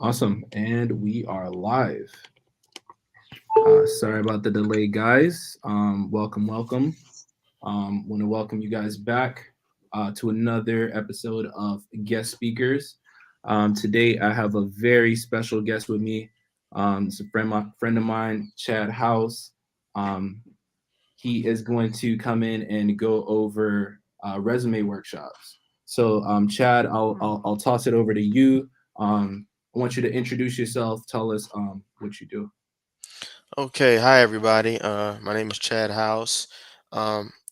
Awesome. And we are live. Sorry about the delay, guys. Welcome. Want to welcome you guys back to another episode of Guest Speakers. Today, I have a very special guest with me. It's a friend of mine, Chad House. Um, he is going to come in and go over resume workshops. So, Chad, I'll toss it over to you. I want you to introduce yourself. Tell us what you do. Okay, hi everybody. My name is Chad House.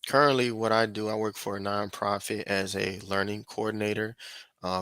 Currently, what I do, I work for a nonprofit as a learning coordinator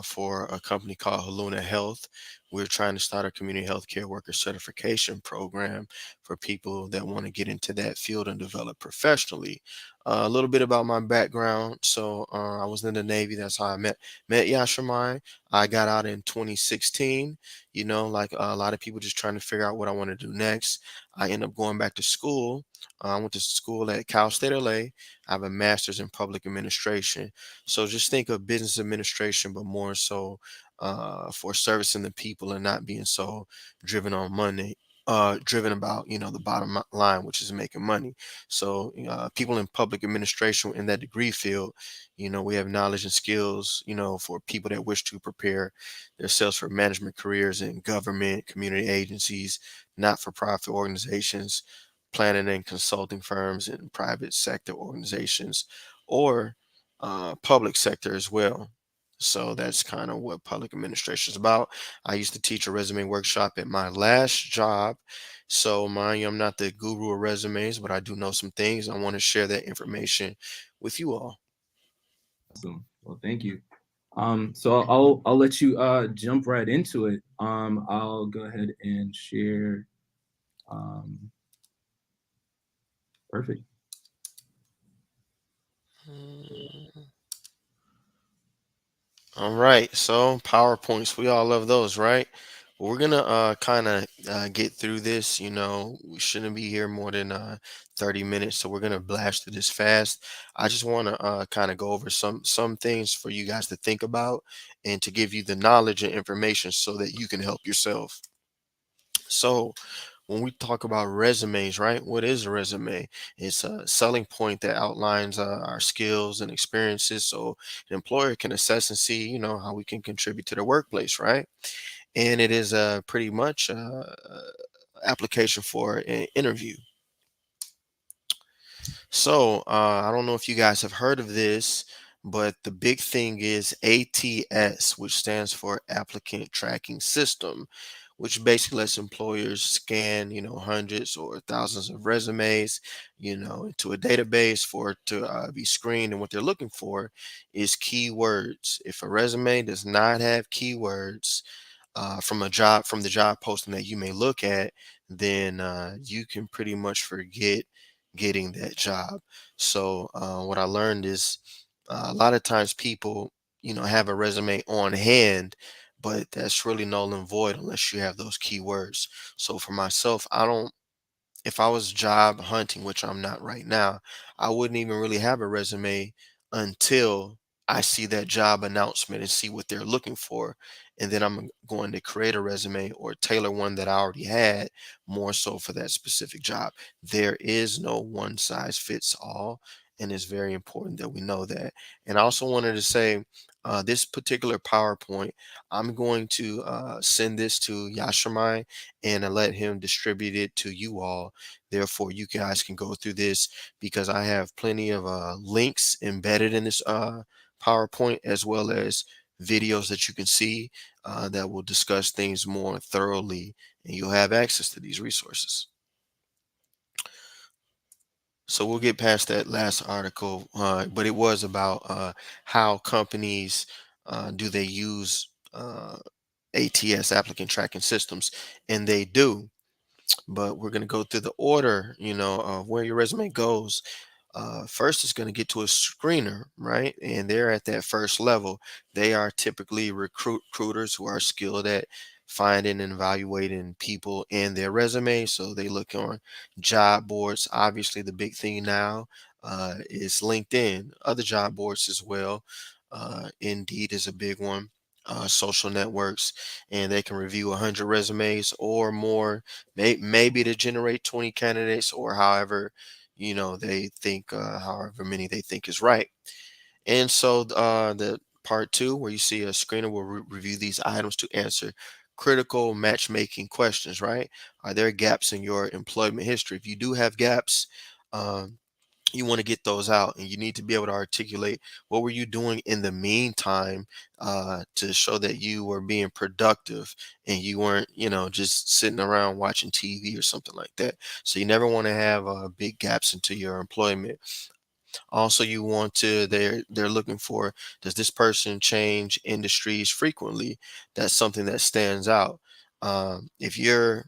for a company called Haluna Health. We're trying to start a community healthcare worker certification program for people that want to get into that field and develop professionally. A little bit about my background. I was in the Navy. That's how I met Yashimai. I got out in 2016. Like a lot of people, just trying to figure out what I want to do next. I ended up going back to school. I went to school at Cal State LA. I have a master's in public administration. So just think of business administration, but more so for servicing the people and not being so driven on money. Driven about the bottom line, which is making money. So people in public administration in that degree field, we have knowledge and skills, for people that wish to prepare themselves for management careers in government, community agencies, not-for-profit organizations, planning and consulting firms, and private sector organizations, or public sector as well. So that's kind of what public administration is about. I used to teach a resume workshop at my last job. So mind you, I'm not the guru of resumes, but I do know some things. I want to share that information with you all. Awesome. Well, thank you. So I'll let you jump right into it. I'll go ahead and share. Um, Perfect. All right, so PowerPoints, we all love those, right? We're gonna kind of get through this. We shouldn't be here more than 30 minutes, so we're gonna blast through this fast. I just want to kind of go over some things for you guys to think about and to give you the knowledge and information so that you can help yourself. So, when we talk about resumes, right? What is a resume? It's a selling point that outlines our skills and experiences so an employer can assess and see, how we can contribute to the workplace, right? And it is pretty much application for an interview. So, I don't know if you guys have heard of this, but the big thing is ATS, which stands for Applicant Tracking System, which basically lets employers scan, hundreds or thousands of resumes, into a database for it to be screened. And what they're looking for is keywords. If a resume does not have keywords, from the job posting that you may look at, then you can pretty much forget getting that job. So what I learned is a lot of times people, have a resume on hand, but that's really null and void unless you have those keywords. So for myself, I don't if I was job hunting, which I'm not right now, I wouldn't even really have a resume until I see that job announcement and see what they're looking for. And then I'm going to create a resume or tailor one that I already had more so for that specific job. There is no one size fits all. And it's very important that we know that. And I also wanted to say this particular PowerPoint, I'm going to send this to Yashimai and let him distribute it to you all. Therefore, you guys can go through this because I have plenty of links embedded in this PowerPoint as well as videos that you can see that will discuss things more thoroughly, and you'll have access to these resources. So we'll get past that last article, but it was about how companies do they use ATS, applicant tracking systems, and they do. But we're going to go through the order, of where your resume goes. First, it's going to get to a screener, right? And they're at that first level. They are typically recruiters who are skilled at finding and evaluating people in their resume. So they look on job boards. Obviously, the big thing now is LinkedIn, other job boards as well. Indeed is a big one. social networks, and they can review 100 resumes or more, maybe to generate 20 candidates, or however, they think, however many they think is right. And so the part two, where you see a screener will review these items to answer critical matchmaking questions, right? Are there gaps in your employment history? If you do have gaps, um, you want to get those out, and you need to be able to articulate what were you doing in the meantime, to show that you were being productive and you weren't, just sitting around watching TV or something like that. So you never want to have big gaps into your employment. Also, you want to, they're looking for, does this person change industries frequently? That's something that stands out. If you're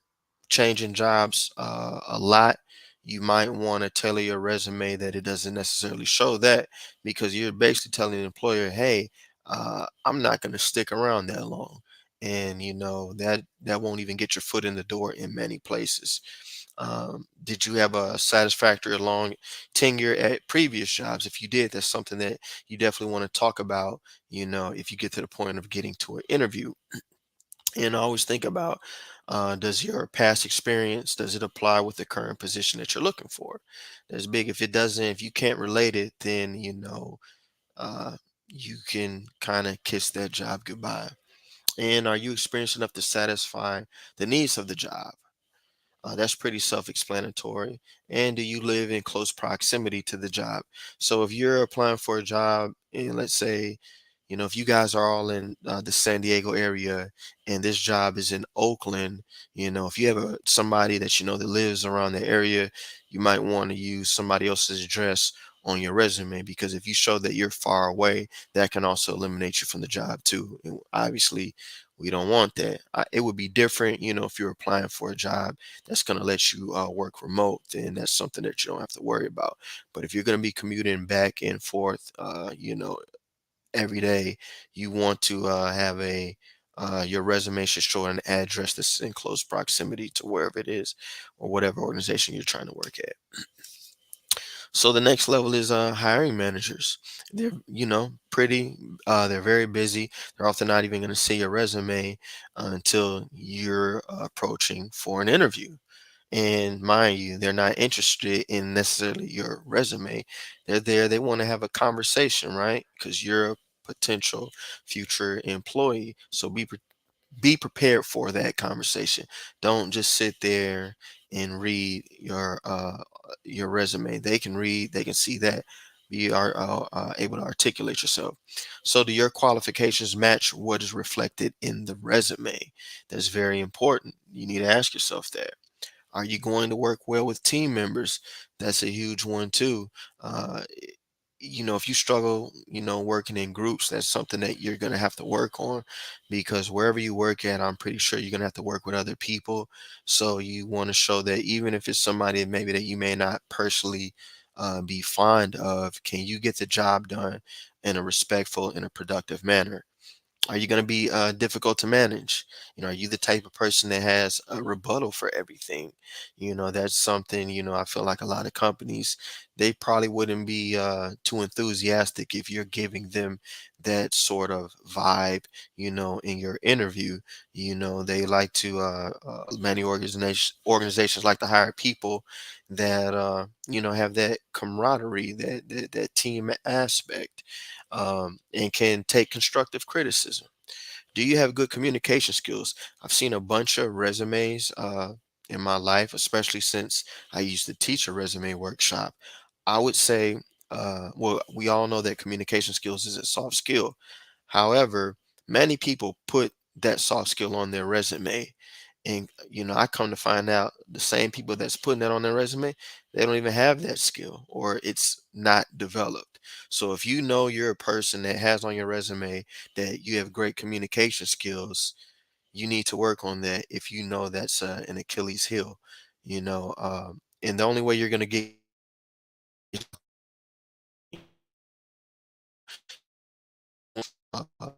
changing jobs a lot, you might want to tailor your resume that it doesn't necessarily show that, because you're basically telling the employer, hey, I'm not going to stick around that long. And that won't even get your foot in the door in many places. Did you have a satisfactory long tenure at previous jobs? If you did, that's something that you definitely want to talk about, if you get to the point of getting to an interview. And always think about, does your past experience, does it apply with the current position that you're looking for? That's big. If it doesn't, if you can't relate it, then, uh, you can kind of kiss that job goodbye. And are you experienced enough to satisfy the needs of the job? That's pretty self-explanatory. And do you live in close proximity to the job? So if you're applying for a job, and let's say, if you guys are all in the San Diego area, and this job is in Oakland, if you have somebody that that lives around the area, you might want to use somebody else's address on your resume, because if you show that you're far away, that can also eliminate you from the job too. And obviously, we don't want that. It would be different, if you're applying for a job that's going to let you work remote, then that's something that you don't have to worry about. But if you're going to be commuting back and forth, every day, you want to have your resume should show an address that's in close proximity to wherever it is, or whatever organization you're trying to work at. So the next level is hiring managers. They're pretty. They're very busy. They're often not even going to see your resume until you're approaching for an interview. And mind you, they're not interested in necessarily your resume. They're there. They want to have a conversation, right? Because you're a potential future employee. So be prepared for that conversation. Don't just sit there and read your resume. They can read, they can see that. Be able to articulate yourself. So, do your qualifications match what is reflected in the resume? That's very important. You need to ask yourself that. Are you going to work well with team members? That's a huge one too. Uh, if you struggle, working in groups, that's something that you're going to have to work on, because wherever you work at, I'm pretty sure you're going to have to work with other people. So you want to show that even if it's somebody maybe that you may not personally be fond of, can you get the job done in a respectful and a productive manner? Are you going to be difficult to manage? Are you the type of person that has a rebuttal for everything? That's something, I feel like a lot of companies, they probably wouldn't be too enthusiastic if you're giving them that sort of vibe, in your interview. They like to, many organizations like to hire people that, have that camaraderie, that team aspect, and can take constructive criticism. Do you have good communication skills? I've seen a bunch of resumes in my life, especially since I used to teach a resume workshop. I would say, well, we all know that communication skills is a soft skill. However, many people put that soft skill on their resume. And, I come to find out the same people that's putting that on their resume, they don't even have that skill, or it's not developed. So if you know you're a person that has on your resume that you have great communication skills, you need to work on that if you know that's an Achilles heel, and the only way you're going to get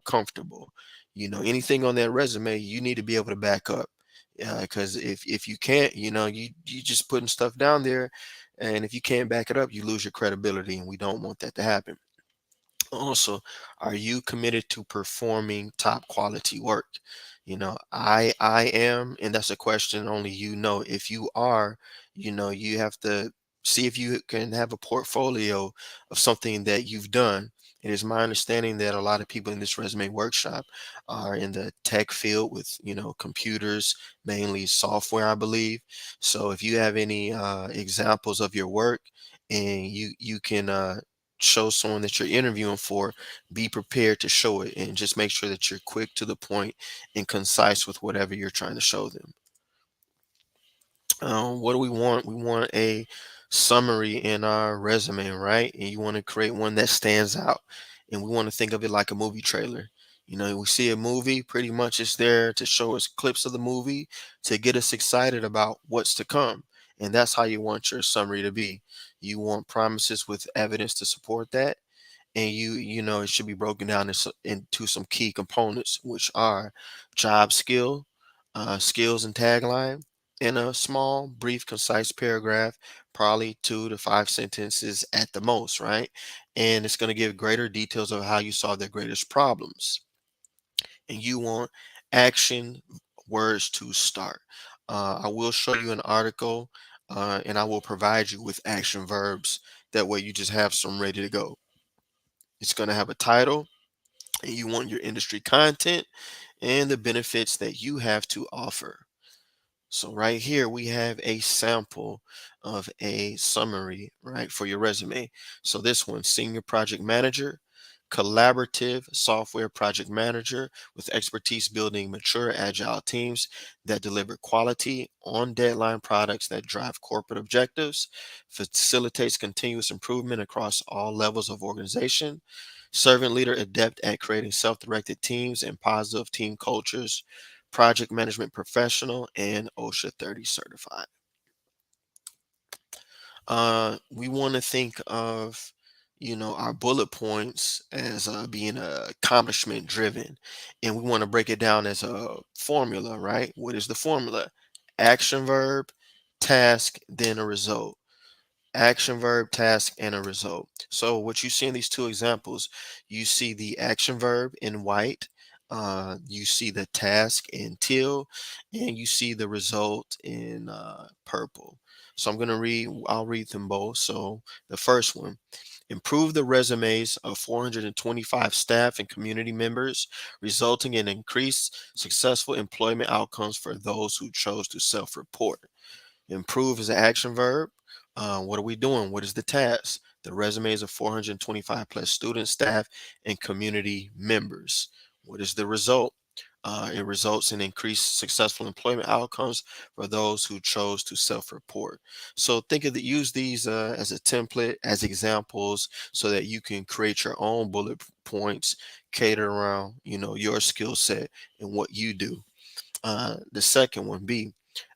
comfortable. Anything on that resume, you need to be able to back up. Because if you can't, you just putting stuff down there, and if you can't back it up, you lose your credibility, and we don't want that to happen. Also, are you committed to performing top quality work? I am, and that's a question only you know. If you are, you have to see if you can have a portfolio of something that you've done. It is my understanding that a lot of people in this resume workshop are in the tech field with, computers, mainly software, I believe. So if you have any examples of your work and you can show someone that you're interviewing for, be prepared to show it and just make sure that you're quick to the point and concise with whatever you're trying to show them. What do we want? We want a summary in our resume, right? And you want to create one that stands out. And we want to think of it like a movie trailer. We see a movie, pretty much it's there to show us clips of the movie to get us excited about what's to come. And that's how you want your summary to be. You want promises with evidence to support that, and it should be broken down into some key components, which are job skills and tagline, in a small brief concise paragraph, probably 2 to 5 sentences at the most, right? And it's going to give greater details of how you solve their greatest problems. And you want action words to start. I will show you an article, and I will provide you with action verbs. That way you just have some ready to go. It's going to have a title, and you want your industry content and the benefits that you have to offer. So right here we have a sample of a summary, right, for your resume. So this one, senior project manager, collaborative software project manager with expertise building mature agile teams that deliver quality on deadline products that drive corporate objectives, facilitates continuous improvement across all levels of organization, servant leader adept at creating self-directed teams and positive team cultures, project management professional, and OSHA 30 certified. We want to think of, our bullet points as being accomplishment driven, and we want to break it down as a formula, right? What is the formula? Action verb, task, then a result. Action verb, task, and a result. So what you see in these two examples, you see the action verb in white, you see the task in teal, and you see the result in purple. So I'll read them both. So the first one, improve the resumes of 425 staff and community members, resulting in increased successful employment outcomes for those who chose to self-report. Improve is an action verb. What are we doing? What is the task? The resumes of 425 plus students, staff, and community members. What is the result? It results in increased successful employment outcomes for those who chose to self-report. So use these as a template, as examples, so that you can create your own bullet points, cater around, your skill set and what you do. The second one, B,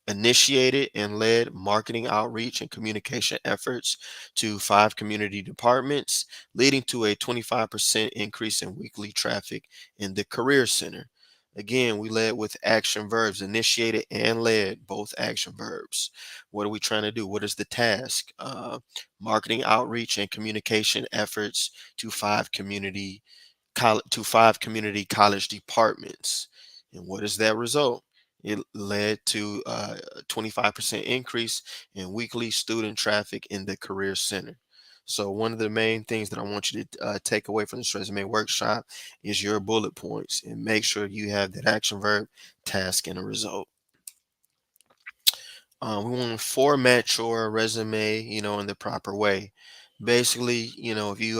initiated and led marketing outreach and communication efforts to 5 community departments, leading to a 25% increase in weekly traffic in the Career Center. Again, we led with action verbs, initiated and led, both action verbs. What are we trying to do? What is the task? Marketing outreach and communication efforts to 5 community college departments. And what is that result? It led to a 25% increase in weekly student traffic in the Career Center. So one of the main things that I want you to take away from this resume workshop is your bullet points, and make sure you have that action verb, task, and a result. We want to format your resume, in the proper way. Basically, if you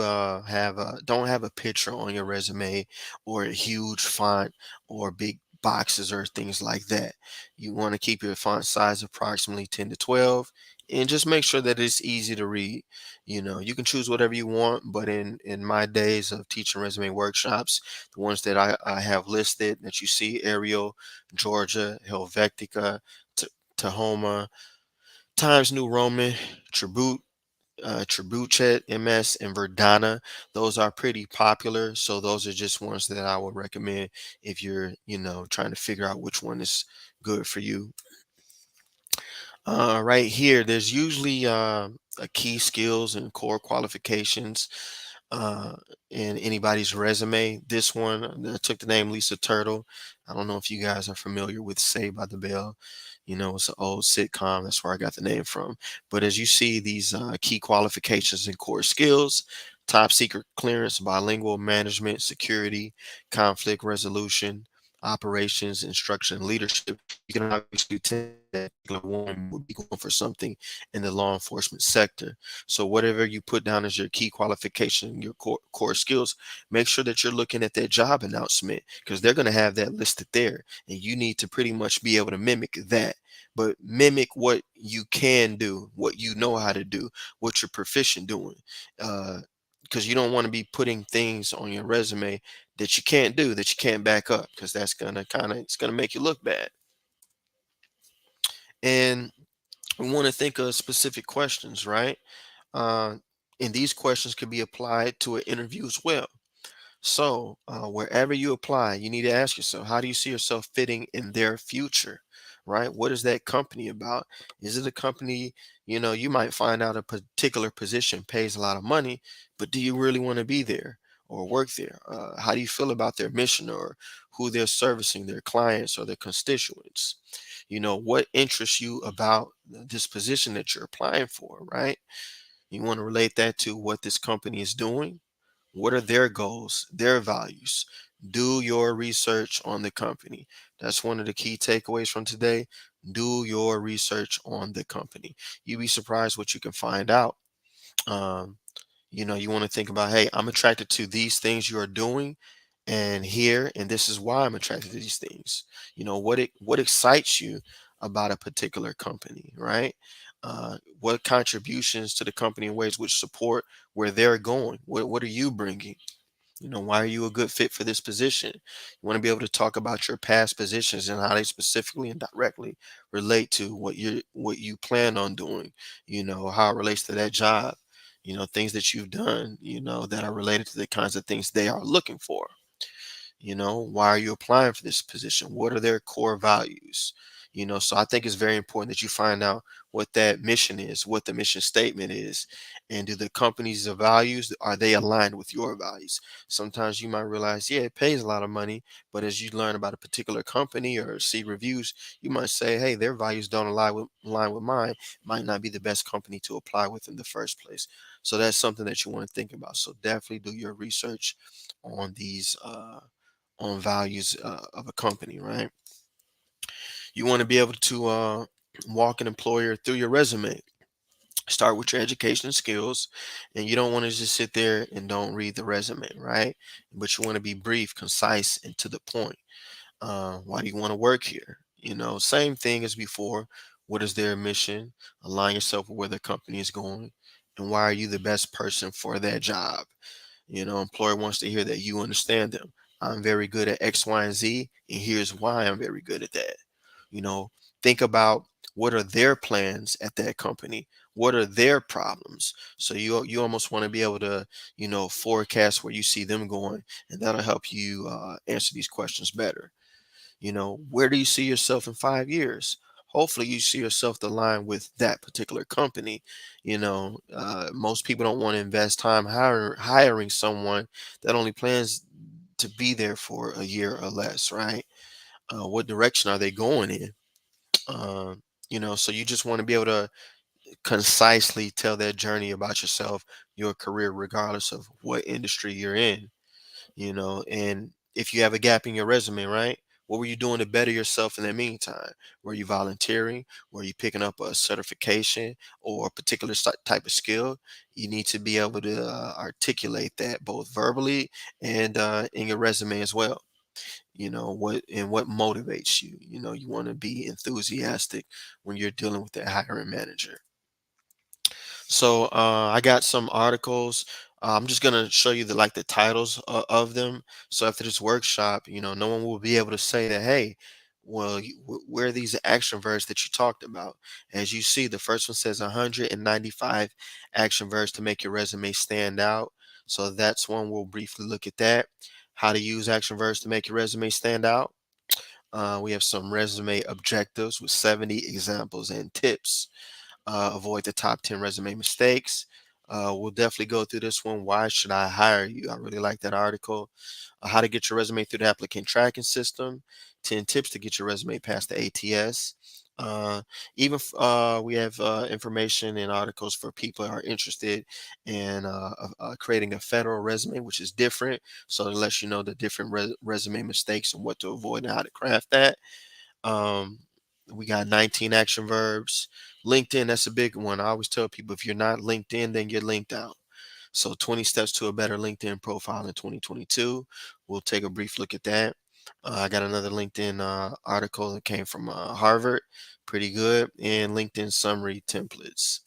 don't have a picture on your resume, or a huge font, or big boxes or things like that, you want to keep your font size approximately 10 to 12, and just make sure that it's easy to read. You can choose whatever you want, but in my days of teaching resume workshops, the ones that I have listed that you see: Arial, Georgia, Helvetica, Tahoma, Times New Roman, Tribute, Trebuchet, MS, and Verdana. Those are pretty popular. So those are just ones that I would recommend if you're, trying to figure out which one is good for you. Right here, there's usually a key skills and core qualifications. uh, in anybody's resume. This one, took the name Lisa Turtle. I don't know if you guys are familiar with Saved by the Bell. You know, it's an old sitcom. That's where I got the name from. But as you see, these key qualifications and core skills: top secret clearance, bilingual management, security, conflict resolution, operations, instruction, and leadership. You can obviously tell that particular woman would be going for something in the law enforcement sector. So whatever you put down as your key qualification, your core skills, make sure that you're looking at that job announcement, because they're going to have that listed there, and you need to pretty much be able to mimic that. But mimic what you can do, what you know how to do, what you're proficient doing. Because you don't want to be putting things on your resume that you can't do, that you can't back up, because that's gonna it's gonna make you look bad. And we want to think of specific questions, right? Uh, and these questions can be applied to an interview as well. So, wherever you apply, you need to ask yourself, how do you see yourself fitting in their future, right? What is that company about? Is it a company, you might find out a particular position pays a lot of money, but do you really want to be there or work there? How do you feel about their mission, or who they're servicing, their clients or their constituents? What interests you about this position that you're applying for, right? You want to relate that to what this company is doing. What are their goals, their values? Do your research on the company. That's one of the key takeaways from today. Do your research on the company. You'd be surprised what you can find out. Um, you want to think about, hey, I'm attracted to these things you are doing and here, and this is why I'm attracted to these things. What excites you about a particular company, right? What contributions to the company in ways which support where they're going? What are you bringing? Why are you a good fit for this position? You want to be able to talk about your past positions and how they specifically and directly relate to what you plan on doing, how it relates to that job, things that you've done, that are related to the kinds of things they are looking for. Why are you applying for this position? What are their core values? So I think it's very important that you find out what that mission is, what the mission statement is, and do the company's values, are they aligned with your values? Sometimes you might realize, yeah, it pays a lot of money, but as you learn about a particular company or see reviews, you might say, hey, their values don't align with mine. Might not be the best company to apply with in the first place. So that's something that you want to think about. So definitely do your research on these on values of a company, right? You want to be able to walk an employer through your resume. Start with your education and skills, and you don't want to just sit there and don't read the resume, right? But you want to be brief, concise, and to the point. Why do you want to work here? Same thing as before. What is their mission? Align yourself with where the company is going, and why are you the best person for that job? Employer wants to hear that you understand them. I'm very good at X, Y, and Z, and here's why I'm very good at that. You know, think about what are their plans at that company? What are their problems? So you almost want to be able to, forecast where you see them going, and that'll help you answer these questions better. Where do you see yourself in 5 years? Hopefully, you see yourself aligned with that particular company. Most people don't want to invest time hiring someone that only plans to be there for a year or less, right? What direction are they going in? So you just want to be able to concisely tell that journey about yourself, your career, regardless of what industry you're in. And if you have a gap in your resume, right? What were you doing to better yourself in the meantime? Were you volunteering? Were you picking up a certification or a particular type of skill? You need to be able to articulate that both verbally and in your resume as well. What motivates you. You want to be enthusiastic when you're dealing with that hiring manager. So I got some articles. I'm just gonna show you the titles of them. So after this workshop, no one will be able to say that, hey, well, where are these action verbs that you talked about? As you see, the first one says 195 action verbs to make your resume stand out. So that's one we'll briefly look at that. How to use action verbs to make your resume stand out. We have some resume objectives with 70 examples and tips. Avoid the top 10 resume mistakes. We'll definitely go through this one. Why should I hire you? I really like that article. How to get your resume through the applicant tracking system. 10 tips to get your resume past the ATS. We have information and articles for people who are interested in creating a federal resume, which is different. So it lets you know the different resume mistakes and what to avoid and how to craft that. Um, we got 19 action verbs. LinkedIn, that's a big one. I always tell people if you're not LinkedIn, then you're linked out. So 20 steps to a better LinkedIn profile in 2022. We'll take a brief look at that. I got another LinkedIn article that came from Harvard. Pretty good. And LinkedIn summary templates.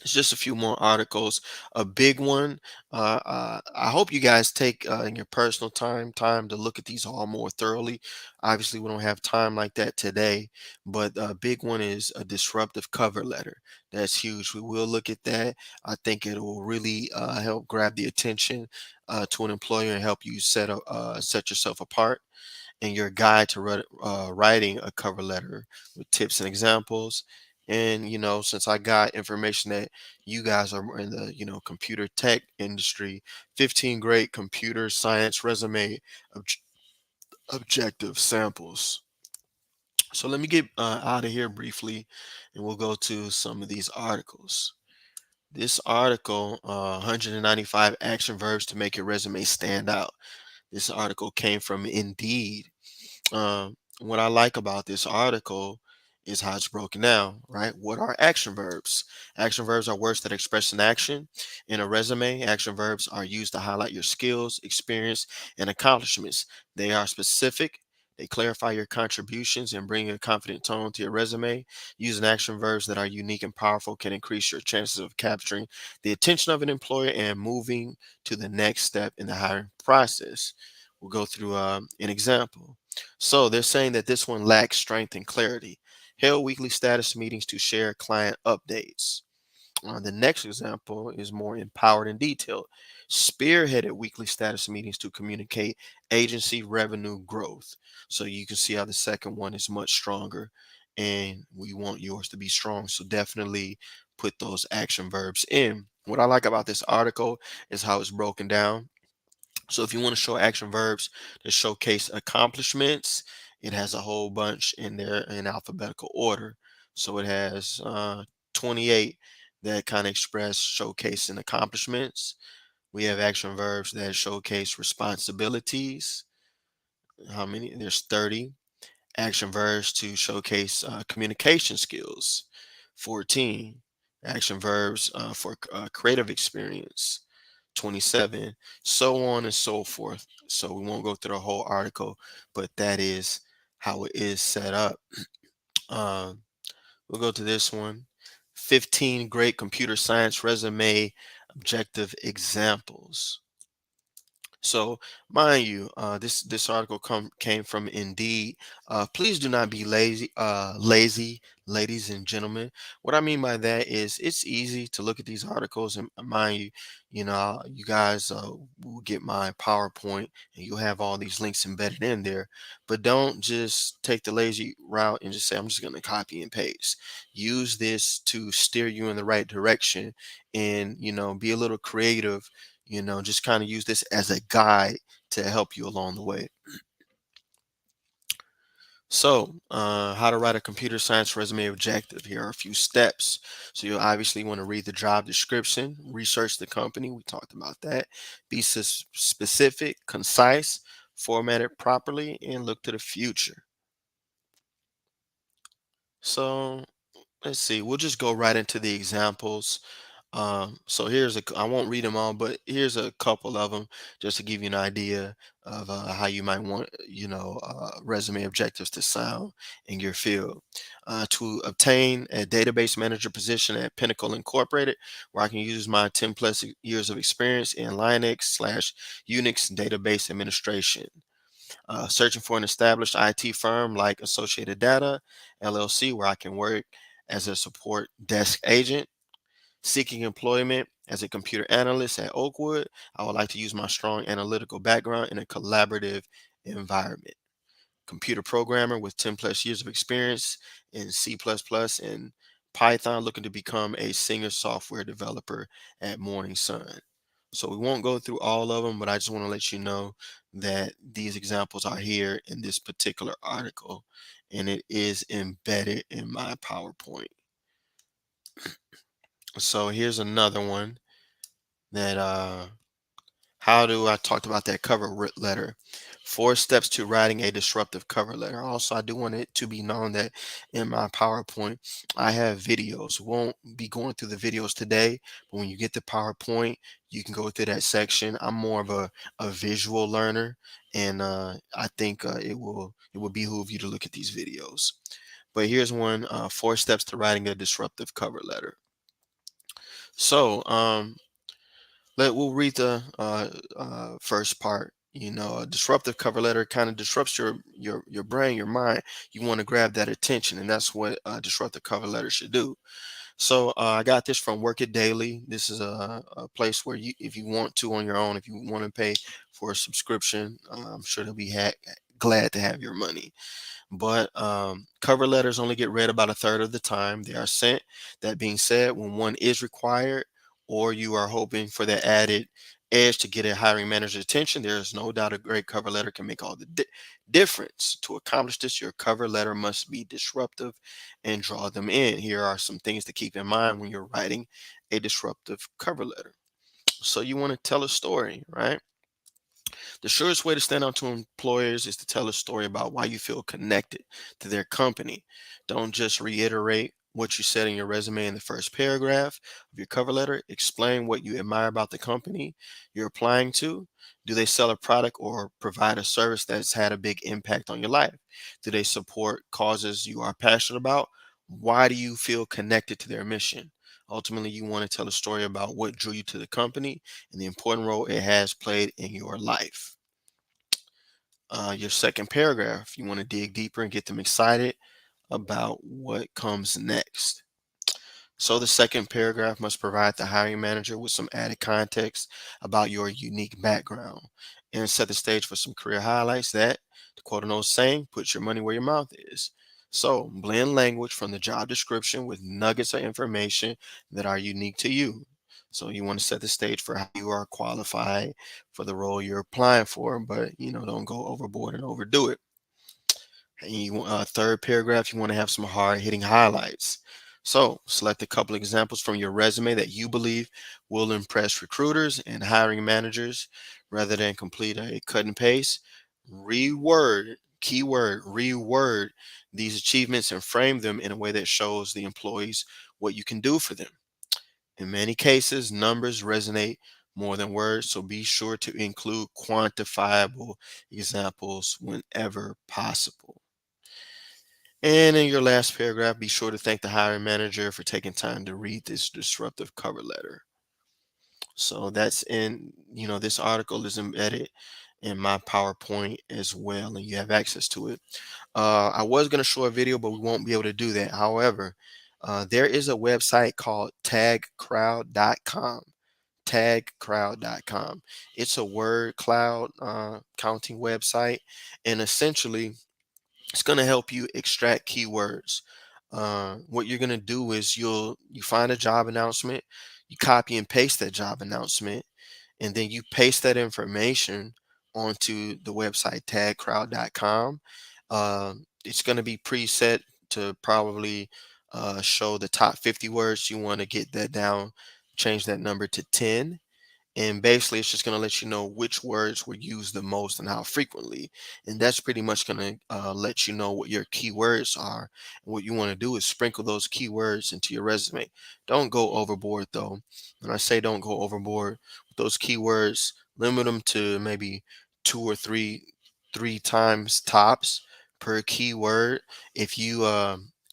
It's just a few more articles. A big one. I hope you guys take in your personal time to look at these all more thoroughly. Obviously, we don't have time like that today, but a big one is a disruptive cover letter. That's huge. We will look at that. I think it will really help grab the attention to an employer and help you set yourself apart and your guide to writing a cover letter with tips and examples. And since I got information that you guys are in the computer tech industry, 15 great computer science resume obj- objective samples. So let me get out of here briefly, and we'll go to some of these articles. This article, 195 action verbs to make your resume stand out. This article came from Indeed. What I like about this article is how it's broken down, right? What are action verbs? Action verbs are words that express an action. In a resume, action verbs are used to highlight your skills, experience, and accomplishments. They are specific. They clarify your contributions and bring a confident tone to your resume. Using action verbs that are unique and powerful can increase your chances of capturing the attention of an employer and moving to the next step in the hiring process. We'll go through an example. So they're saying that this one lacks strength and clarity. Held weekly status meetings to share client updates. The next example is more empowered and detailed. Spearheaded weekly status meetings to communicate agency revenue growth. So you can see how the second one is much stronger, and we want yours to be strong. So definitely put those action verbs in. What I like about this article is how it's broken down. So if you want to show action verbs to showcase accomplishments, it has a whole bunch in there in alphabetical order. So it has 28 that kind of express showcasing accomplishments. We have action verbs that showcase responsibilities. How many? There's 30. Action verbs to showcase communication skills. 14. Action verbs for creative experience. 27, so on and so forth. So we won't go through the whole article, but that is how it is set up. Um, we'll go to this one. 15 great computer science resume objective examples. So, mind you, this article came from Indeed. Please do not be lazy, ladies and gentlemen. What I mean by that is, it's easy to look at these articles, and mind you, you guys will get my PowerPoint, and you'll have all these links embedded in there. But don't just take the lazy route and just say, "I'm just going to copy and paste." Use this to steer you in the right direction, and be a little creative, just kind of use this as a guide to help you along the way. So, how to write a computer science resume objective. Here are a few steps. So, you'll obviously want to read the job description, research the company. We talked about that. Be specific, concise, format it properly, and look to the future. So, let's see. We'll just go right into the examples. So I won't read them all, but here's a couple of them just to give you an idea of how you might want, resume objectives to sound in your field. To obtain a database manager position at Pinnacle Incorporated, where I can use my 10 plus years of experience in Linux slash Unix database administration. Searching for an established IT firm like Associated Data, LLC, where I can work as a support desk agent. Seeking employment as a computer analyst at Oakwood, I would like to use my strong analytical background in a collaborative environment. Computer programmer with 10 plus years of experience in C++ and Python, looking to become a senior software developer at Morning Sun. So we won't go through all of them, but I just want to let you know that these examples are here in this particular article, and it is embedded in my PowerPoint. So here's another one that how do I talked about that letter? 4 steps to writing a disruptive cover letter. Also, I do want it to be known that in my PowerPoint, I have videos. Won't be going through the videos today, but when you get the PowerPoint, you can go through that section. I'm more of a visual learner, and I think it will behoove you to look at these videos. But here's one: 4 steps to writing a disruptive cover letter. So, we'll read the first part. A disruptive cover letter kind of disrupts your brain, your mind. You want to grab that attention, and that's what a disruptive cover letter should do. So I got this from Work It Daily. This is a place where you, if you want to on your own, if you want to pay for a subscription, I'm sure they'll be glad to have your money. But cover letters only get read about a third of the time they are sent. That being said, when one is required, or you are hoping for that added edge to get a hiring manager's attention, there is no doubt a great cover letter can make all the difference. To accomplish this, your cover letter must be disruptive and draw them in. Here are some things to keep in mind when you're writing a disruptive cover letter. So you want to tell a story, right? The surest way to stand out to employers is to tell a story about why you feel connected to their company. Don't just reiterate what you said in your resume in the first paragraph of your cover letter. Explain what you admire about the company you're applying to. Do they sell a product or provide a service that's had a big impact on your life? Do they support causes you are passionate about? Why do you feel connected to their mission? Ultimately, you want to tell a story about what drew you to the company and the important role it has played in your life. Your second paragraph, you want to dig deeper and get them excited about what comes next. So the second paragraph must provide the hiring manager with some added context about your unique background and set the stage for some career highlights that, to quote an old saying, put your money where your mouth is. So blend language from the job description with nuggets of information that are unique to you. So you want to set the stage for how you are qualified for the role you're applying for, but don't go overboard and overdo it. And third paragraph, you want to have some hard hitting highlights. So select a couple examples from your resume that you believe will impress recruiters and hiring managers rather than complete a cut and paste. Reword, keyword, reword these achievements and frame them in a way that shows the employees what you can do for them. In many cases, numbers resonate more than words, so be sure to include quantifiable examples whenever possible. And in your last paragraph, be sure to thank the hiring manager for taking time to read this disruptive cover letter. So that's this article is embedded in my PowerPoint as well, and you have access to it. I was going to show a video, but we won't be able to do that. However, there is a website called tagcrowd.com. Tagcrowd.com. It's a word cloud counting website, and essentially, it's going to help you extract keywords. What you're going to do is you find a job announcement, you copy and paste that job announcement, and then you paste that information onto the website tagcrowd.com. It's going to be preset to probably show the top 50 words. You want to get that down, change that number to 10, and basically it's just going to let you know which words were used the most and how frequently, and that's pretty much going to let you know what your keywords are. And what you want to do is sprinkle those keywords into your resume. Don't go overboard though. When I say don't go overboard with those keywords, limit them to maybe two or three times tops per keyword. If you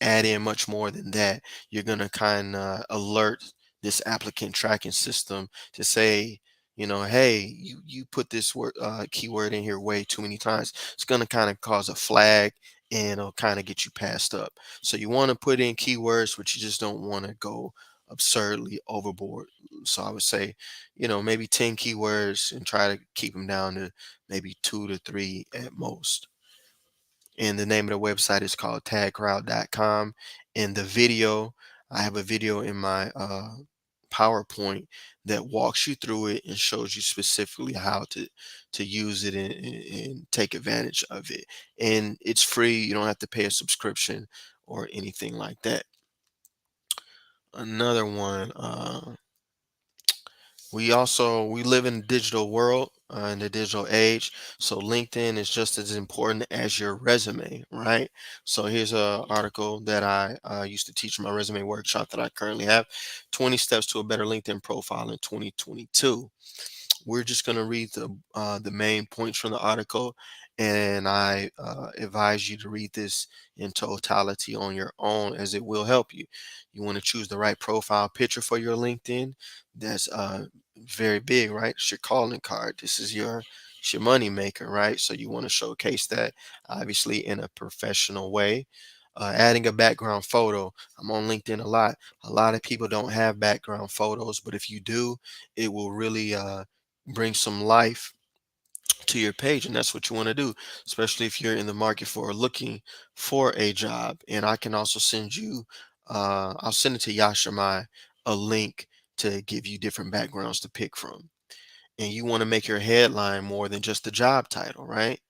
add in much more than that, you're going to kind of alert this applicant tracking system to say, hey, you put this word keyword in here way too many times. It's going to kind of cause a flag, and it'll kind of get you passed up. So you want to put in keywords, but you just don't want to go absurdly overboard. So I would say, maybe 10 keywords and try to keep them down to maybe 2 to 3 at most. And the name of the website is called tagcrowd.com. And the video I have a video in my PowerPoint that walks you through it and shows you specifically how to use it and take advantage of it. And it's free. You don't have to pay a subscription or anything like that. Another one. We live in a digital world, in the digital age. So LinkedIn is just as important as your resume, right? So here's a article that I used to teach in my resume workshop that I currently have: 20 steps to a better LinkedIn profile in 2022. We're just going to read the main points from the article, and I advise you to read this in totality on your own, as it will help you. You want to choose the right profile picture for your LinkedIn. That's very big, right? It's your calling card. It's your money maker, right? So you want to showcase that obviously in a professional way. Adding a background photo. I'm on LinkedIn a lot. A lot of people don't have background photos, but if you do, it will really bring some life to your page, and that's what you want to do, especially if you're in the market for looking for a job. And I can also send you I'll send it to Yashimai, a link to give you different backgrounds to pick from. And you want to make your headline more than just the job title, right?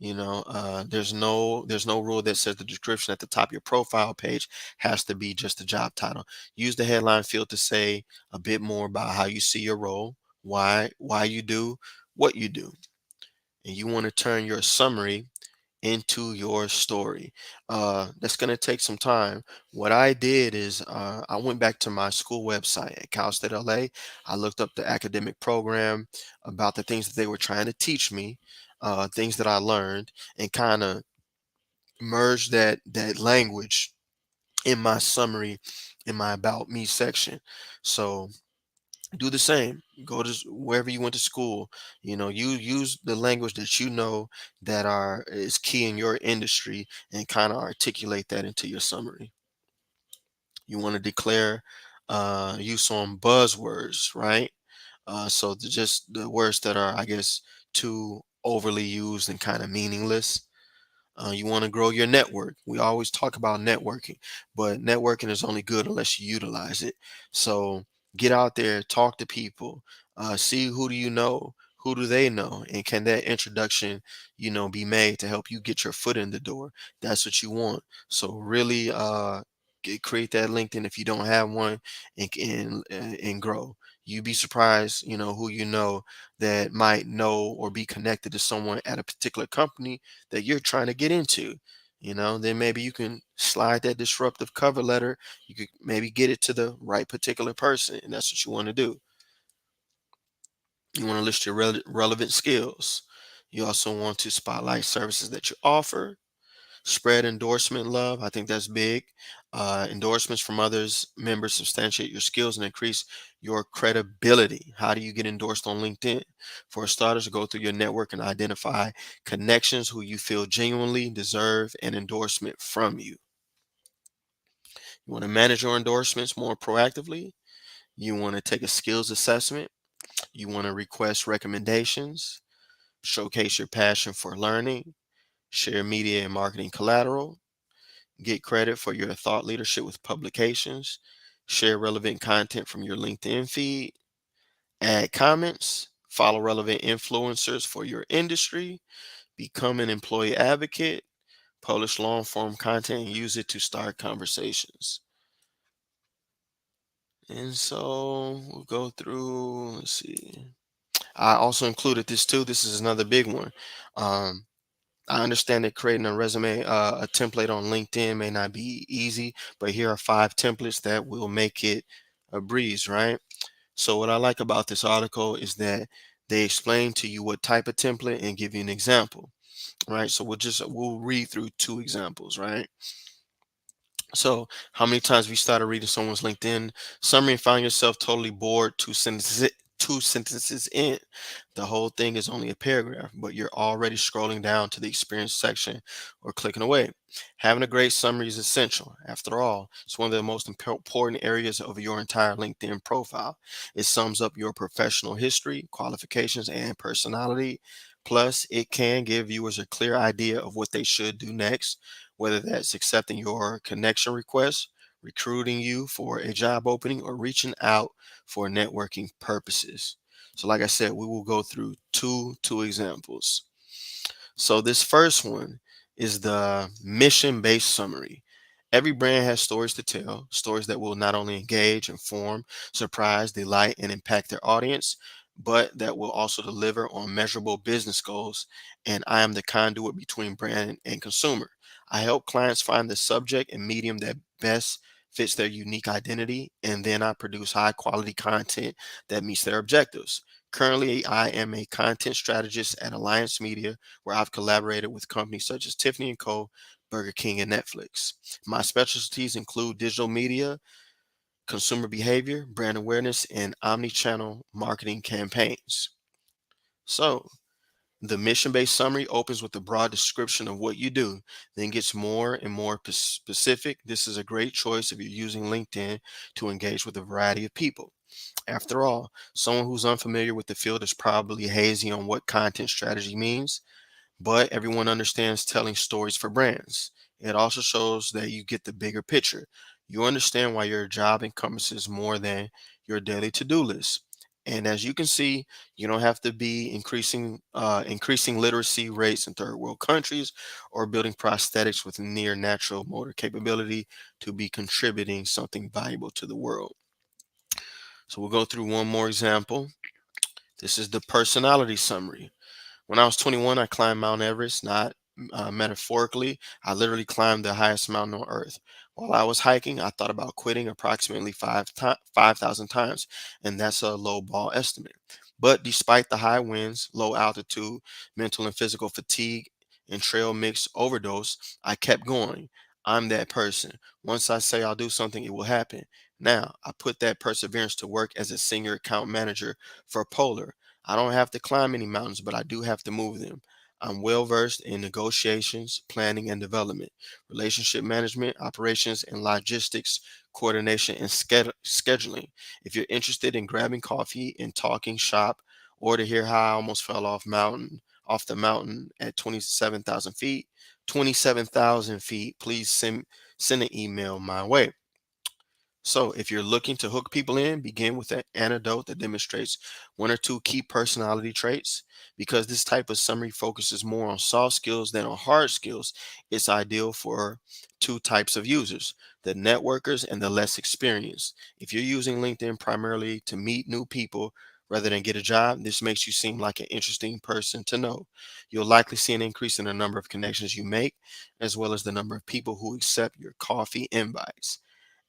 There's no rule that says the description at the top of your profile page has to be just the job title. Use the headline field to say a bit more about how you see your role, why you do what you do. And you want to turn your summary into your story. That's going to take some time. What I did is I went back to my school website at Cal State LA. I looked up the academic program, about the things that they were trying to teach me, things that I learned, and kind of merged that language in my summary, in my about me section. So do the same. Go to wherever you went to school. You use the language that you know that are is key in your industry, and kind of articulate that into your summary. You want to declare use on buzzwords, right? So just the words that are, I guess, too overly used and kind of meaningless. You want to grow your network. We always talk about networking, but networking is only good unless you utilize it. So get out there, talk to people, see who do you know, who do they know, and can that introduction, be made to help you get your foot in the door. That's what you want. So really, create that LinkedIn if you don't have one, and grow. You'd be surprised, who you know that might know or be connected to someone at a particular company that you're trying to get into. Then maybe you can slide that disruptive cover letter. You could maybe get it to the right particular person, and that's what you want to do. You want to list your relevant skills. You also want to spotlight services that you offer. Spread endorsement love. I think that's big. Endorsements from others, members substantiate your skills and increase your credibility. How do you get endorsed on LinkedIn? For starters, go through your network and identify connections who you feel genuinely deserve an endorsement from you. You want to manage your endorsements more proactively. You want to take a skills assessment. You want to request recommendations, showcase your passion for learning, share media and marketing collateral, get credit for your thought leadership with publications, share relevant content from your LinkedIn feed, add comments, follow relevant influencers for your industry, become an employee advocate, publish long form content, and use it to start conversations. And so we'll go through, let's see. I also included this too. This is another big one. Um, I understand that creating a resume, a template on LinkedIn may not be easy, but here are 5 templates that will make it a breeze, right? So what I like about this article is that they explain to you what type of template and give you an example, right? So we'll read through 2 examples, right? So, how many times have you started reading someone's LinkedIn summary and found yourself totally bored 2 sentences in? The whole thing is only a paragraph, but you're already scrolling down to the experience section or clicking away. Having a great summary is essential. After all, it's one of the most important areas of your entire LinkedIn profile. It sums up your professional history, qualifications, and personality. Plus, it can give viewers a clear idea of what they should do next, whether that's accepting your connection request, recruiting you for a job opening, or reaching out for networking purposes. So like I said, we will go through two examples. So this first one is the mission-based summary. Every brand has stories to tell, stories that will not only engage, inform, surprise, delight, and impact their audience, but that will also deliver on measurable business goals. And I am the conduit between brand and consumer. I help clients find the subject and medium that best fits their unique identity, and then I produce high quality content that meets their objectives. Currently, I am a content strategist at Alliance Media, where I've collaborated with companies such as Tiffany and Co., Burger King, and Netflix. My specialties include digital media, consumer behavior, brand awareness, and omni-channel marketing campaigns. So, the mission-based summary opens with a broad description of what you do, then gets more and more specific. This is a great choice if you're using LinkedIn to engage with a variety of people. After all, someone who's unfamiliar with the field is probably hazy on what content strategy means, but everyone understands telling stories for brands. It also shows that you get the bigger picture. You understand why your job encompasses more than your daily to-do list. And as you can see, you don't have to be increasing literacy rates in third world countries or building prosthetics with near natural motor capability to be contributing something valuable to the world. So we'll go through one more example. This is the personality summary. When I was 21, I climbed Mount Everest, not metaphorically. I literally climbed the highest mountain on earth. While I was hiking, I thought about quitting approximately 5,000 times, and that's a low ball estimate. But despite the high winds, low altitude, mental and physical fatigue, and trail mix overdose, I kept going. I'm that person. Once I say I'll do something, it will happen. Now, I put that perseverance to work as a senior account manager for Polar. I don't have to climb any mountains, but I do have to move them. I'm well versed in negotiations, planning and development, relationship management, operations and logistics, coordination and scheduling. If you're interested in grabbing coffee and talking shop, or to hear how I almost fell off the mountain at 27,000 feet, please send an email my way. So, if you're looking to hook people in, begin with an anecdote that demonstrates one or two key personality traits. Because this type of summary focuses more on soft skills than on hard skills, it's ideal for two types of users: the networkers and the less experienced. If you're using LinkedIn primarily to meet new people rather than get a job, this makes you seem like an interesting person to know. You'll likely see an increase in the number of connections you make, as well as the number of people who accept your coffee invites.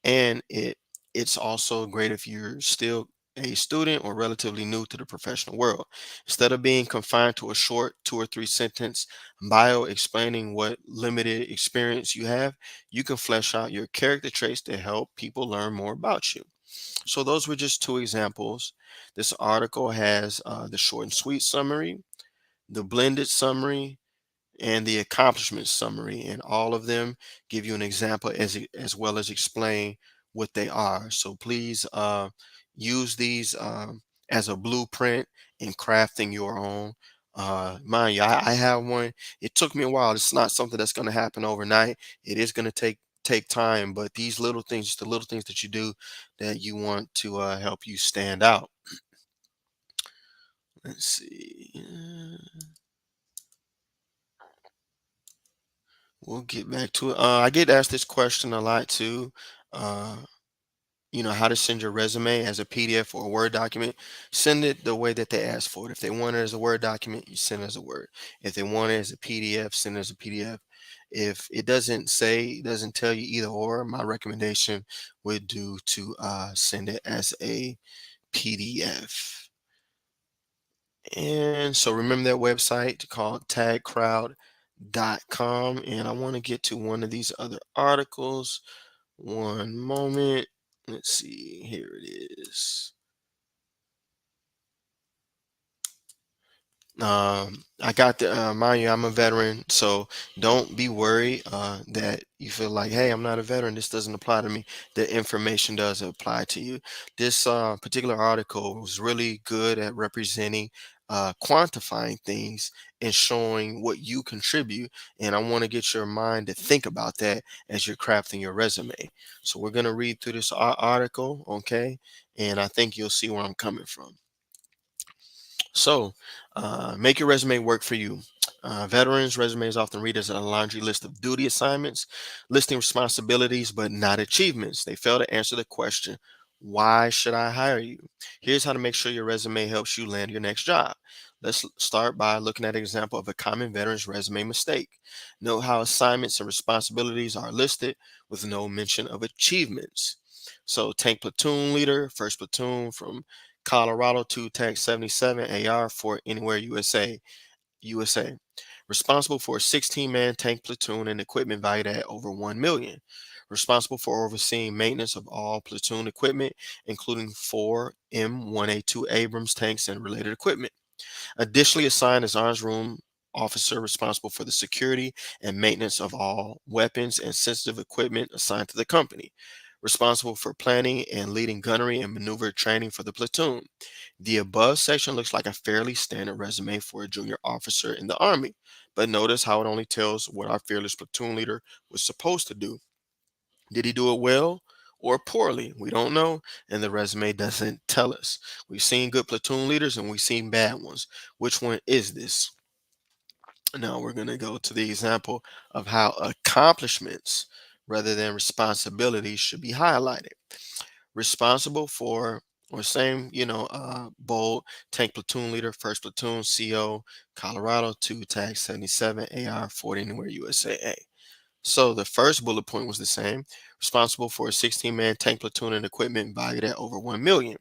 And it's also great if you're still a student or relatively new to the professional world. Instead of being confined to a short 2 or 3 sentence bio explaining what limited experience you have, you can flesh out your character traits to help people learn more about you. So those were just two examples. This article has the short and sweet summary, the blended summary, and the accomplishment summary, and all of them give you an example as well as explain what they are. So please use these as a blueprint in crafting your own. Mind you, I have one. It took me a while. It's not something that's going to happen overnight. It is going to take time, but these little things, just the little things that you do that you want to help you stand out. Let's see. We'll get back to it. I get asked this question a lot too. Uh, how to send your resume as a PDF or a Word document. Send it the way that they ask for it. If they want it as a Word document, you send it as a Word. If they want it as a PDF, send it as a PDF. If it doesn't tell you either or, my recommendation would do to send it as a PDF. And so remember that website called tagcrowd.com. And I want to get to one of these other articles. One moment. Let's see. Here it is. I got the mind you, I'm a veteran, so don't be worried that you feel like, hey, I'm not a veteran. This doesn't apply to me. The information does apply to you. This particular article was really good at representing quantifying things and showing what you contribute. And I want to get your mind to think about that as you're crafting your resume. So we're going to read through this article, okay? And I think you'll see where I'm coming from. So, make your resume work for you. Veterans' resumes often read as a laundry list of duty assignments, listing responsibilities but not achievements. They fail to answer the question, why should I hire you? Here's how to make sure your resume helps you land your next job. Let's start by looking at an example of a common veteran's resume mistake. Note how assignments and responsibilities are listed with no mention of achievements. So, tank platoon leader, first platoon from Colorado to Tech 77 AR for Anywhere USA. Responsible for a 16-man tank platoon and equipment valued at over 1 million. Responsible for overseeing maintenance of all platoon equipment, including 4 M1A2 Abrams tanks and related equipment. Additionally assigned as arms room officer responsible for the security and maintenance of all weapons and sensitive equipment assigned to the company. Responsible for planning and leading gunnery and maneuver training for the platoon. The above section looks like a fairly standard resume for a junior officer in the Army, but notice how it only tells what our fearless platoon leader was supposed to do. Did he do it well or poorly? We don't know, and the resume doesn't tell us. We've seen good platoon leaders and we've seen bad ones. Which one is this? Now we're going to go to the example of how accomplishments rather than responsibilities should be highlighted. Responsible for, or same, bold, tank platoon leader, first platoon, CO, Colorado, 2 tag 77, AR 40, Anywhere USA. So the first bullet point was the same, responsible for a 16-man tank platoon and equipment valued at over 1 million.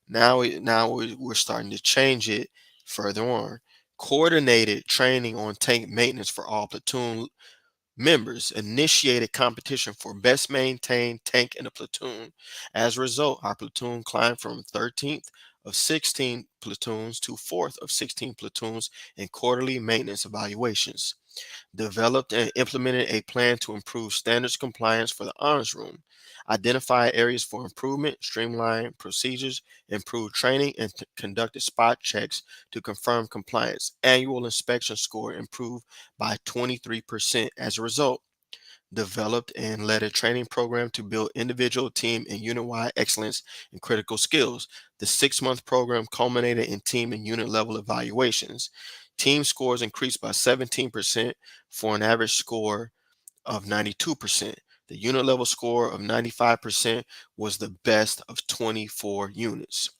Now we're starting to change it further on. Coordinated training on tank maintenance for all platoon members, initiated competition for best maintained tank in a platoon. As a result, our platoon climbed from 13th of 16 platoons to 4th of 16 platoons in quarterly maintenance evaluations. Developed and implemented a plan to improve standards compliance for the honors room, identify areas for improvement, streamline procedures, improve training, and conducted spot checks to confirm compliance. Annual inspection score improved by 23% as a result. Developed and led a training program to build individual, team, and unit-wide excellence in critical skills. The 6-month program culminated in team and unit level evaluations. Team scores increased by 17% for an average score of 92%. The unit level score of 95% was the best of 24 units.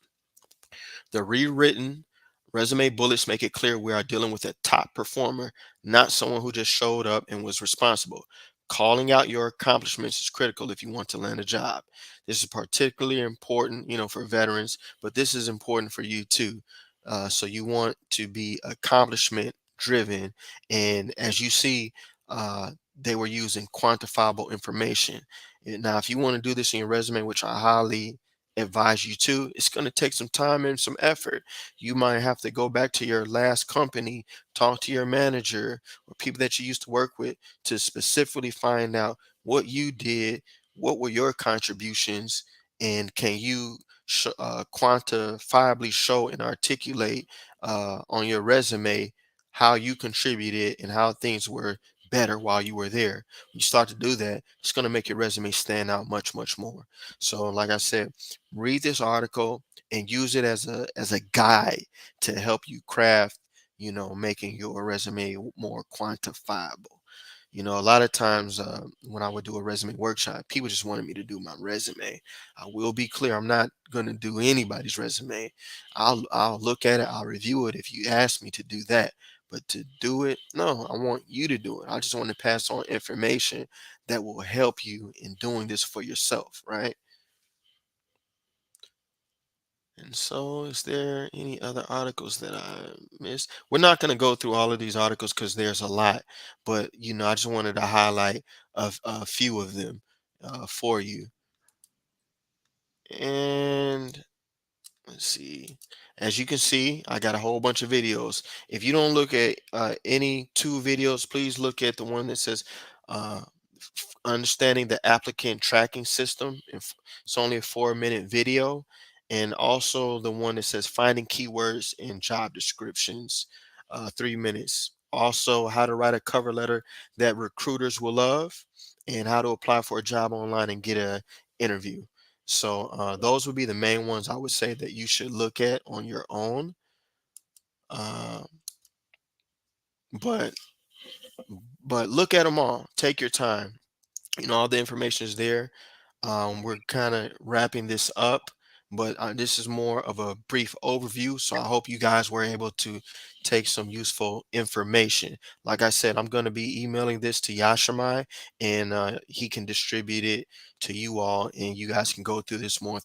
The rewritten resume bullets make it clear we are dealing with a top performer, not someone who just showed up and was responsible. Calling out your accomplishments is critical if you want to land a job. This is particularly important, for veterans, but this is important for you too. So you want to be accomplishment driven, and as you see, they were using quantifiable information. Now, if you want to do this in your resume, which I highly advise you to, it's going to take some time and some effort. You might have to go back to your last company, talk to your manager or people that you used to work with to specifically find out what you did, what were your contributions, and can you quantifiably show and articulate on your resume how you contributed and how things were better while you were there. You start to do that, it's going to make your resume stand out much, much more. So, like I said, read this article and use it as a guide to help you craft, making your resume more quantifiable. A lot of times when I would do a resume workshop, people just wanted me to do my resume. I will be clear, I'm not going to do anybody's resume. I'll look at it, I'll review it if you ask me to do that. But to do it, no, I want you to do it. I just want to pass on information that will help you in doing this for yourself, right? And so, is there any other articles that I missed? We're not going to go through all of these articles because there's a lot, but I just wanted to highlight a few of them for you. And let's see. As you can see, I got a whole bunch of videos. If you don't look at any 2 videos, please look at the one that says uh, understanding the applicant tracking system. It's only a 4-minute video. and also the one that says finding keywords in job descriptions, 3 minutes. Also, how to write a cover letter that recruiters will love, and how to apply for a job online and get a interview. So those would be the main ones I would say that you should look at on your own. Uh, but look at them all. Take your time. All the information is there. We're kind of wrapping this up, but this is more of a brief overview. So I hope you guys were able to take some useful information. Like I said, I'm going to be emailing this to Yashamai, and he can distribute it to you all, and you guys can go through this more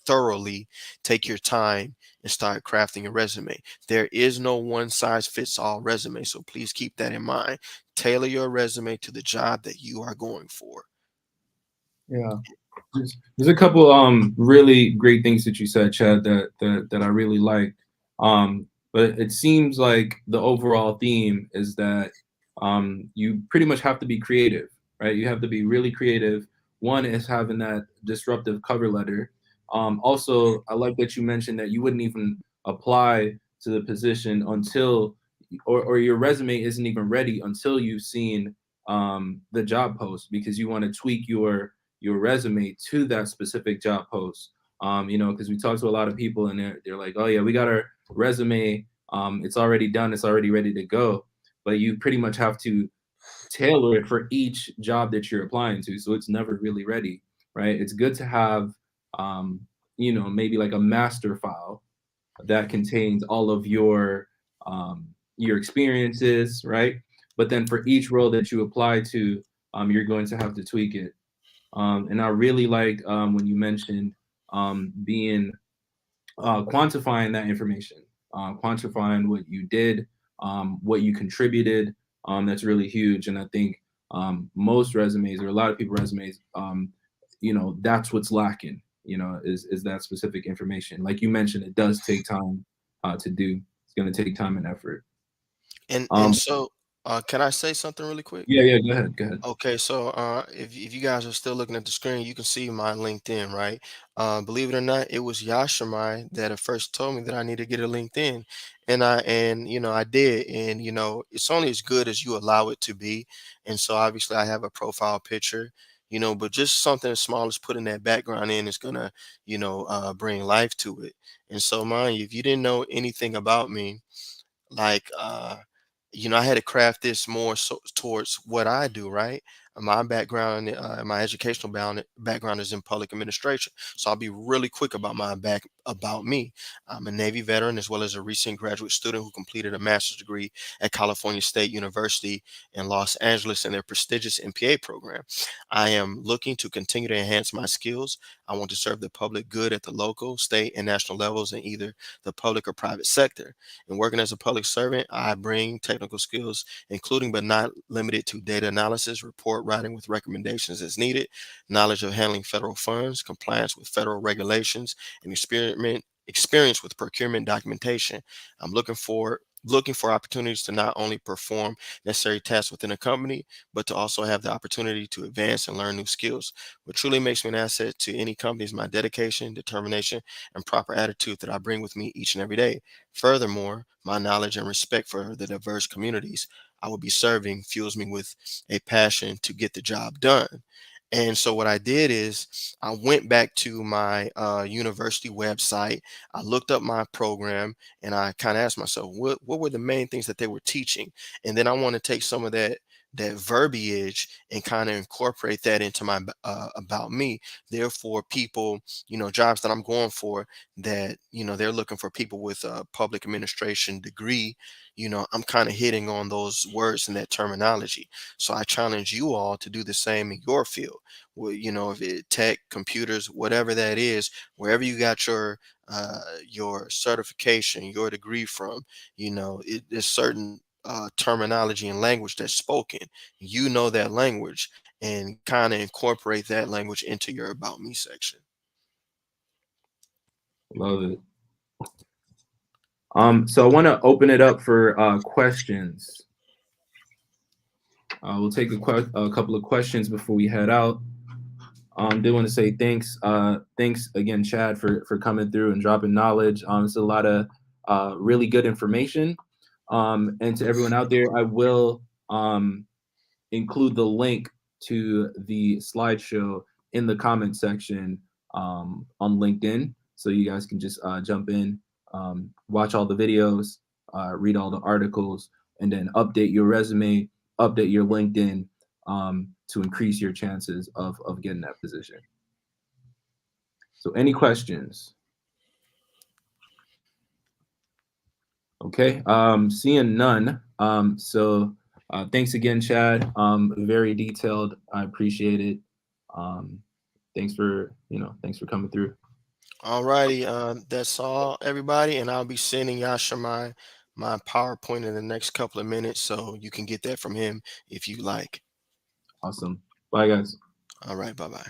thoroughly. Take your time and start crafting a resume. There is no one size fits all resume, so please keep that in mind. Tailor your resume to the job that you are going for. Yeah. There's a couple really great things that you said, Chad, that I really like. But it seems like the overall theme is that you pretty much have to be creative, right? You have to be really creative. One is having that disruptive cover letter. Also, I like that you mentioned that you wouldn't even apply to the position until, or your resume isn't even ready until you've seen the job post, because you want to tweak your resume to that specific job post. Because we talk to a lot of people and they're like, oh yeah, we got our resume, it's already done, it's already ready to go. But you pretty much have to tailor it for each job that you're applying to, so it's never really ready, right? It's good to have, maybe like a master file that contains all of your experiences, right? But then for each role that you apply to, you're going to have to tweak it. And I really like when you mentioned being quantifying that information, quantifying what you did, what you contributed. That's really huge. And I think most resumes, or a lot of people resumes, that's what's lacking. Is that specific information? Like you mentioned, it does take time to do. It's going to take time and effort. And Um, so, can I say something really quick? yeah, yeah. Go ahead. Go ahead. Okay, so if you guys are still looking at the screen, you can see my LinkedIn, right? Believe it or not, it was Yashamai that at first told me that I need to get a LinkedIn, and I did, and it's only as good as you allow it to be, and so obviously I have a profile picture, but just something as small as putting that background in is gonna bring life to it, and so mind you, if you didn't know anything about me, like I had to craft this more so towards what I do, right? My background, my educational background is in public administration, so I'll be really quick about about me. I'm a Navy veteran as well as a recent graduate student who completed a master's degree at California State University in Los Angeles in their prestigious MPA program. I am looking to continue to enhance my skills. I want to serve the public good at the local, state, and national levels in either the public or private sector. In working as a public servant, I bring technical skills, including but not limited to data analysis, report writing with recommendations as needed, knowledge of handling federal funds, compliance with federal regulations, and experience with procurement documentation. I'm looking for opportunities to not only perform necessary tasks within a company, but to also have the opportunity to advance and learn new skills. What truly makes me an asset to any company is my dedication, determination, and proper attitude that I bring with me each and every day. Furthermore, my knowledge and respect for the diverse communities I will be serving fuels me with a passion to get the job done. And so what I did is I went back to my university website. I looked up my program and I kind of asked myself, what were the main things that they were teaching? And then I want to take some of that verbiage and kind of incorporate that into my about me. Therefore, people, jobs that I'm going for, that they're looking for people with a public administration degree. I'm kind of hitting on those words and that terminology. So I challenge you all to do the same in your field. Well, if it tech, computers, whatever that is, wherever you got your certification, your degree from, there's certain terminology and language that's spoken. You know that language and kind of incorporate that language into your about me section. Love it. So I want to open it up for questions. We'll take a couple of questions before we head out. Did want to say thanks. Thanks again, Chad, for coming through and dropping knowledge. It's a lot of really good information. And to everyone out there, I will include the link to the slideshow in the comment section on LinkedIn, so you guys can just jump in, watch all the videos, read all the articles, and then update your resume, update your LinkedIn to increase your chances of getting that position. So, any questions? Okay, seeing none. Thanks again, Chad. Very detailed. I appreciate it. Um, thanks for coming through. Alrighty, that's all, everybody, and I'll be sending Yasha my PowerPoint in the next couple of minutes, so you can get that from him if you like. Awesome. Bye, guys. All right, bye bye.